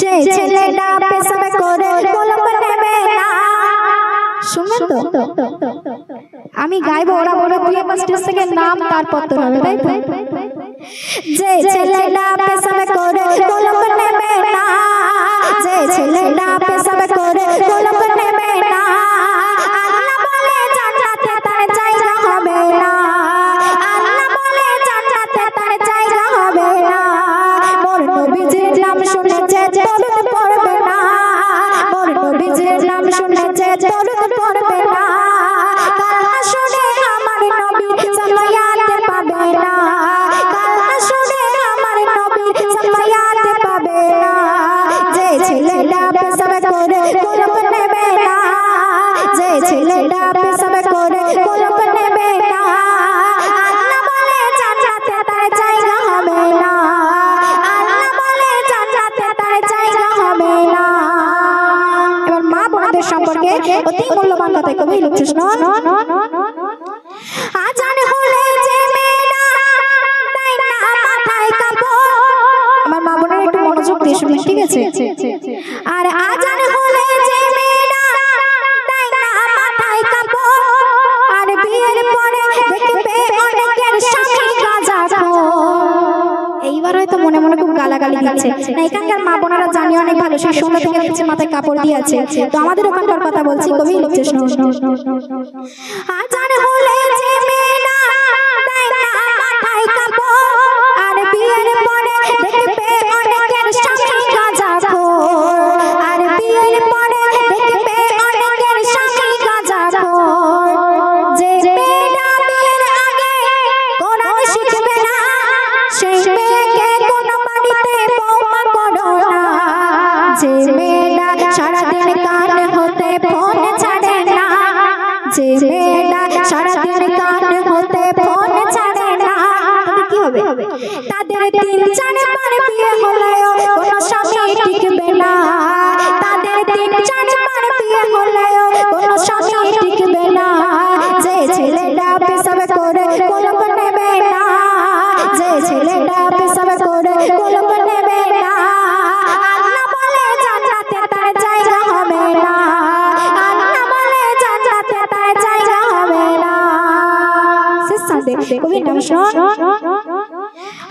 যে ছেলেটা পেশাব করে কলম নেবে না। শুনবেন তো আমি গাইবো, ওরা বলবে দুই পাঁচ স্টেজ থেকে নাম তারপর তো হবে, তাই তো? যে ছেলেটা পেশাব করে কলম নেবে না, যে ছেলেটা পেশাব করে কলম নেবে না, আল্লাহ বলে জান্নাতে তার জায়গা হবে না, আল্লাহ বলে জান্নাতে তার জায়গা হবে না। মোর নবীজির নাম শুনেছে দরুদ পড়বে না, মোর নবীজির নাম শুনেছে দরুদ পড়বে না, কাল হাসরে আমার নবী জামায়াতে পাবে না, কাল হাসরে আমার নবী জামায়াতে পাবে না। যে ছেলেটা পেশাব করে কলম নেবে না, যে ছেলেটা পেশাব করে কলম নেবে না, আল্লাহ বলে জান্নাতে তার জায়গা হবে না, আল্লাহ বলে জান্নাতে তার জায়গা হবে না। এবার মা বোনদের সম্পর্কে অতি মূল্যবান কথা কবি লিখছিস না। আজান হলে যে মেয়েরা তাই না মাথায় কাপড়, আমার মা বোনের একটু মনোযোগ দিয়ে শুনুন, ঠিক আছে? আর আজান হলে যে মেয়েরা তাই না মাথায় কাপড়, আর বিয়ের পরে দেখবে অনেকের স্বামী গাঁজাখোর। এইবার হয়তো মনে মনে খুব গালাগালি দিচ্ছে না, এখানকার মা বোনেরা জানি অনেক ভালো, সেই সন্ধ্যা থেকে দেখছে মাথায় কাপড় দিয়ে আছে, তো আমাদের ওখানকার কথা বলছি, কবি লিখছে শোনো। আজান হলে যে মেয়েরা তাই না মাথায় কাপড়, আর বিয়ের পরে দেখবে অনেকের স্বামী গাঁজাখোর, আর বিয়ের পরে দেখবে অনেকের স্বামী গাঁজাখোর। যে মেয়েরা বিয়ের আগে কোরআন শিখবে না, সেই মেয়েকে কোনো বাড়িতে বৌমা করো না। যে মেয়েরা সারাদিন কান হতে ফোন ছাড়ে না, যে মেয়েরা সারাদিন কান হতে ফোন ছাড়ে না, কি হবে? তাদের 3-4 বার বিয়ে হলেও কোনো স্বামী টিকবে না, তাদের 3-4 বার বিয়ে হলেও কোনো স্বামী টিকবে না। যে ছেলেটা পেশাব করে কলম নেবে না, যে ছেলেটা পেশাব করে কলম নেবে না, আল্লাহ বলে জান্নাতে তার জায়গা হবে না, আল্লাহ বলে জান্নাতে তার জায়গা হবে না। শেষ সাথে কবি নাম শোন।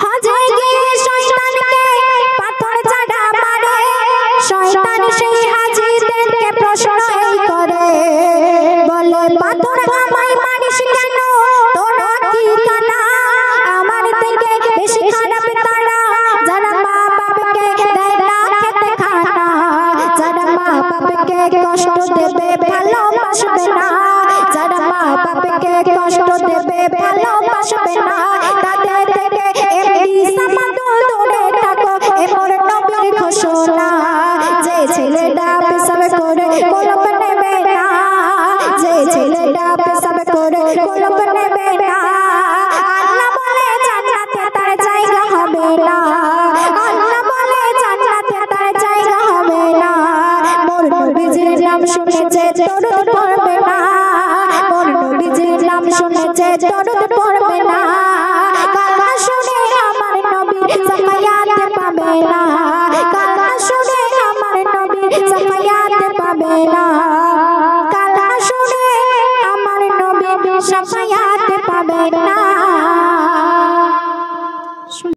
হজে গিয়ে শয়তানকে পাথর চাড়া মারে, শয়তান সেই হাজিদেরকে প্রশ্ন করে, বলে পাথর আমায় মারিস কেন, তোরা কি কানা, আমার থেকে বেশি খারাপ তারা যারা মা বাবাকে দেয় না খেতে খানা, যারা মা বাবাকে কষ্ট দেবে ভালোবাসবে না, যারা মা বাবাকে কষ্ট দেবে ভালোবাসবে না, তাদের থেকে এমনি সামাদুল দূরে থাকো, এমন নবীর ঘোষণা। যে ছেলেটা পেশাব করে কলম নেবে না, যে ছেলেটা পেশাব করে কলম নেবে না, আল্লাহ বলে জান্নাতে তার জায়গা হবে না, আল্লাহ বলে জান্নাতে তার জায়গা হবে না। মোর নবীজির নাম শুনেছে দরুদ পড়বে না, মোর নবীজির নাম শুনেছে দরুদ পড়বে না।